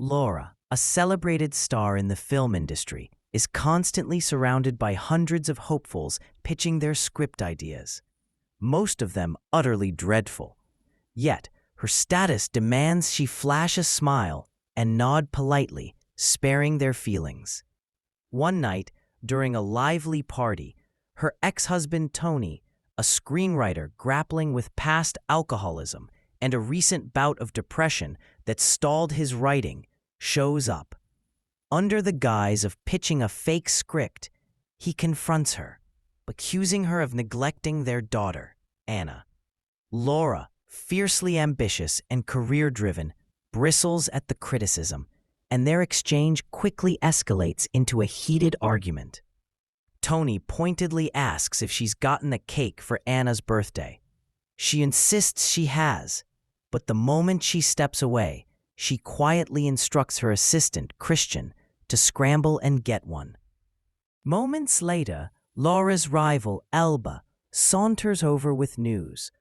Laura, a celebrated star in the film industry, is constantly surrounded by hundreds of hopefuls pitching their script ideas, most of them utterly dreadful. Yet, her status demands she flash a smile and nod politely, sparing their feelings. One night, during a lively party, her ex-husband Tony, a screenwriter grappling with past alcoholism and a recent bout of depression that stalled his writing, shows up. Under the guise of pitching a fake script, he confronts her, accusing her of neglecting their daughter, Anna. Laura, fiercely ambitious and career-driven, bristles at the criticism, and their exchange quickly escalates into a heated argument. Tony pointedly asks if she's gotten the cake for Anna's birthday. She insists she has, but the moment she steps away, she quietly instructs her assistant, Christian, to scramble and get one. Moments later, Laura's rival, Elba, saunters over with news.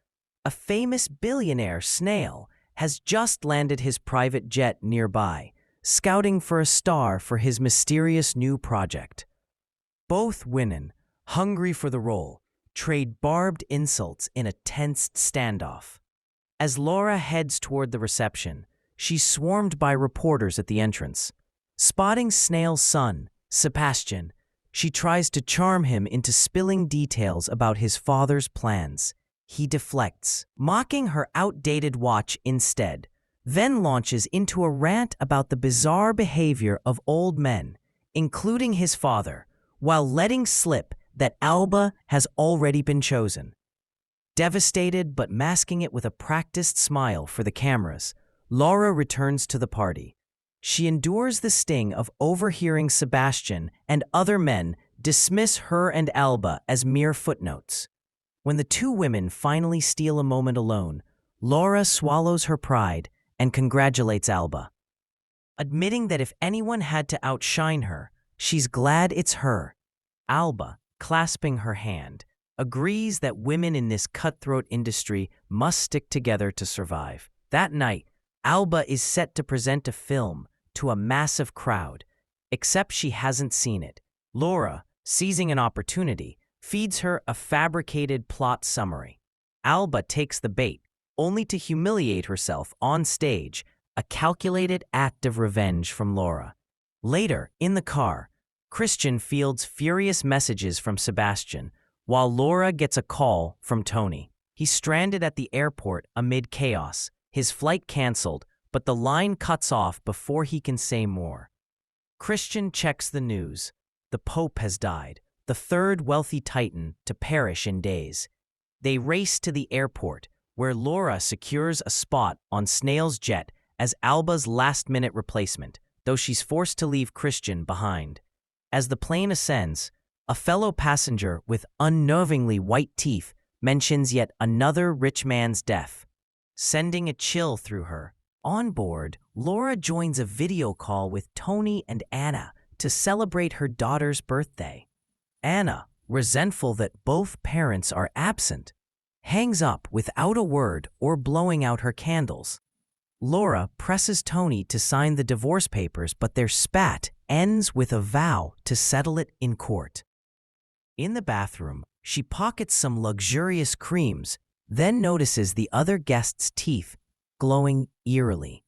A famous billionaire, Snail, has just landed his private jet nearby, scouting for a star for his mysterious new project. Both women, hungry for the role, trade barbed insults in a tense standoff. As Laura heads toward the reception, she's swarmed by reporters at the entrance. Spotting Snail's son, Sebastian, she tries to charm him into spilling details about his father's plans. He deflects, mocking her outdated watch instead, then launches into a rant about the bizarre behavior of old men, including his father, while letting slip that Alba has already been chosen. Devastated but masking it with a practiced smile for the cameras, Laura returns to the party. She endures the sting of overhearing Sebastian and other men dismiss her and Alba as mere footnotes. When the two women finally steal a moment alone, Laura swallows her pride and congratulates Alba. Admitting that if anyone had to outshine her, she's glad it's her. Alba, clasping her hand, agrees that women in this cutthroat industry must stick together to survive. That night, Alba is set to present a film to a massive crowd, except she hasn't seen it. Laura, seizing an opportunity, feeds her a fabricated plot summary. Alba takes the bait, only to humiliate herself on stage, a calculated act of revenge from Laura. Later, in the car, Christian fields furious messages from Sebastian, while Laura gets a call from Tony. He's stranded at the airport amid chaos, his flight canceled, but the line cuts off before he can say more. Christian checks the news. The Pope has died, the third wealthy titan to perish in days. They race to the airport, where Laura secures a spot on Snail's jet as Alba's last-minute replacement, though she's forced to leave Christian behind. As the plane ascends, a fellow passenger with unnervingly white teeth mentions yet another rich man's death, sending a chill through her. On board, Laura joins a video call with Tony and Anna to celebrate her daughter's birthday. Anna, resentful that both parents are absent, hangs up without a word or blowing out her candles. Laura presses Tony to sign the divorce papers, but their spat ends with a vow to settle it in court. In the bathroom, she pockets some luxurious creams, then notices the other guest's teeth glowing eerily.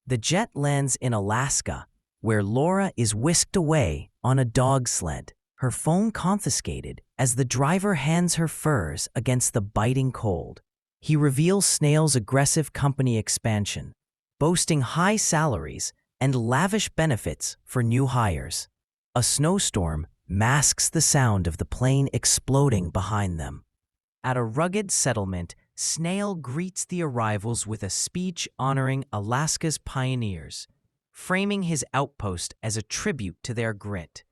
The jet lands in Alaska, where Laura is whisked away on a dog sled, her phone confiscated as the driver hands her furs against the biting cold. He reveals Snail's aggressive company expansion, boasting high salaries and lavish benefits for new hires. A snowstorm masks the sound of the plane exploding behind them. At a rugged settlement, Snail greets the arrivals with a speech honoring Alaska's pioneers, framing his outpost as a tribute to their grit.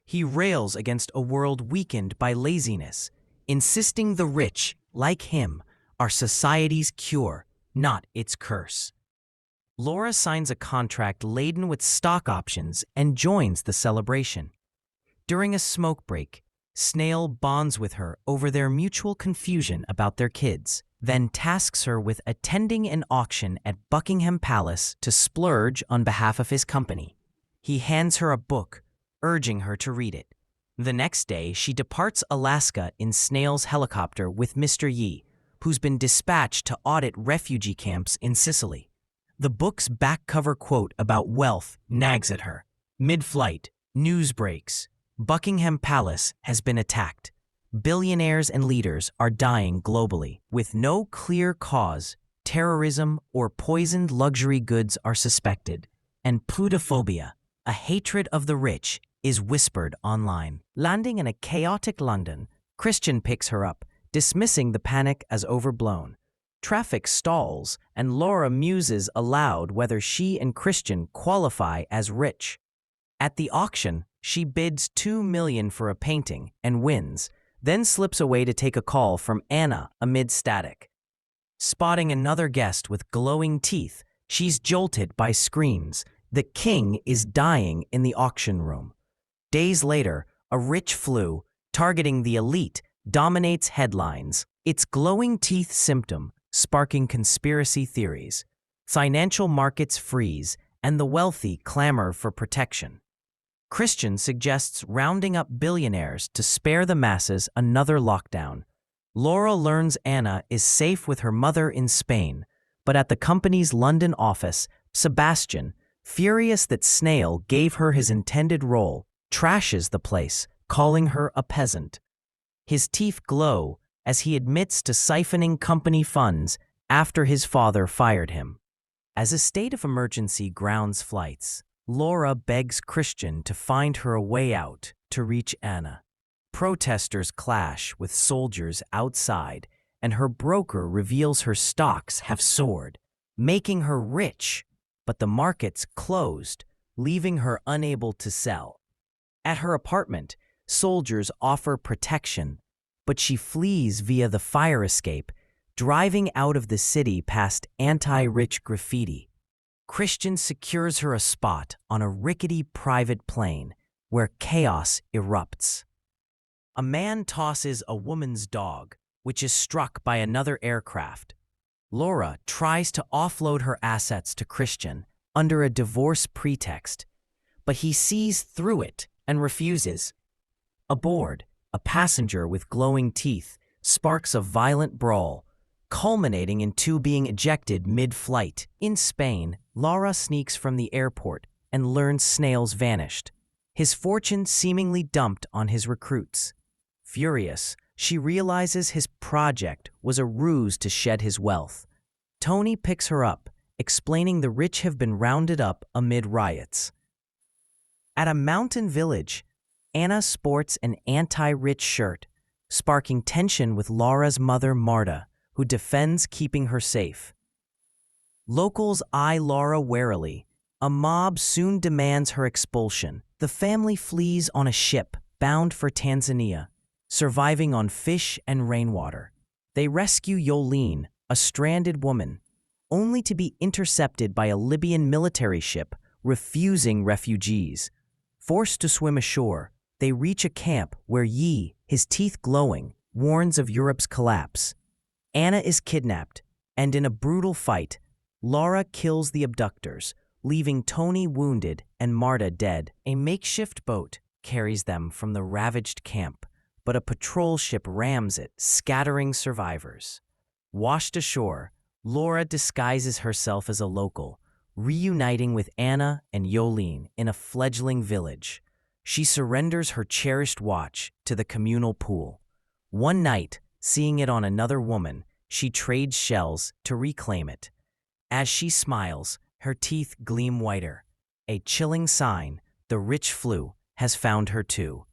He rails against a world weakened by laziness, insisting the rich, like him, are society's cure, not its curse. Laura signs a contract laden with stock options and joins the celebration. During a smoke break, Snail bonds with her over their mutual confusion about their kids. then tasks her with attending an auction at Buckingham Palace to splurge on behalf of his company. He hands her a book, urging her to read it. The next day, she departs Alaska in Snail's helicopter with Mr. Yi, who's been dispatched to audit refugee camps in Sicily. The book's back cover quote about wealth nags at her. Mid-flight, news breaks. Buckingham Palace has been attacked. Billionaires and leaders are dying globally. With no clear cause, terrorism or poisoned luxury goods are suspected. And plutophobia, a hatred of the rich, is whispered online. Landing in a chaotic London, Christian picks her up, dismissing the panic as overblown. Traffic stalls, and Laura muses aloud whether she and Christian qualify as rich. At the auction, she bids $2 million for a painting and wins, then slips away to take a call from Anna amid static. Spotting another guest with glowing teeth, she's jolted by screams. The king is dying in the auction room. Days later, a rich flu, targeting the elite, dominates headlines, its glowing teeth symptom sparking conspiracy theories. Financial markets freeze, and the wealthy clamor for protection. Christian suggests rounding up billionaires to spare the masses another lockdown. Laura learns Anna is safe with her mother in Spain, but at the company's London office, Sebastian, furious that Snail gave her his intended role, trashes the place, calling her a peasant. His teeth glow as he admits to siphoning company funds after his father fired him. As a state of emergency grounds flights, Laura begs Christian to find her a way out to reach Anna. Protesters clash with soldiers outside, and her broker reveals her stocks have soared, making her rich, but the market's closed, leaving her unable to sell. At her apartment, soldiers offer protection, but she flees via the fire escape, driving out of the city past anti-rich graffiti. Christian secures her a spot on a rickety private plane where chaos erupts. A man tosses a woman's dog, which is struck by another aircraft. Laura tries to offload her assets to Christian under a divorce pretext, but he sees through it and refuses. Aboard, a passenger with glowing teeth sparks a violent brawl, culminating in two being ejected mid-flight. In Spain, Laura sneaks from the airport and learns Snail's vanished, his fortune seemingly dumped on his recruits. Furious, she realizes his project was a ruse to shed his wealth. Tony picks her up, explaining the rich have been rounded up amid riots. At a mountain village, Anna sports an anti-rich shirt, sparking tension with Laura's mother Marta, who defends keeping her safe. Locals eye Laura warily. A mob soon demands her expulsion. The family flees on a ship bound for Tanzania, surviving on fish and rainwater. They rescue Yolene, a stranded woman, only to be intercepted by a Libyan military ship refusing refugees. Forced to swim ashore, they reach a camp where Yi, his teeth glowing, warns of Europe's collapse. Anna is kidnapped, and in a brutal fight, Laura kills the abductors, leaving Tony wounded and Marta dead. A makeshift boat carries them from the ravaged camp, but a patrol ship rams it, scattering survivors. Washed ashore, Laura disguises herself as a local, reuniting with Anna and Yolene in a fledgling village. She surrenders her cherished watch to the communal pool. One night, seeing it on another woman, she trades shells to reclaim it. As she smiles, her teeth gleam whiter, a chilling sign the rich flu has found her too.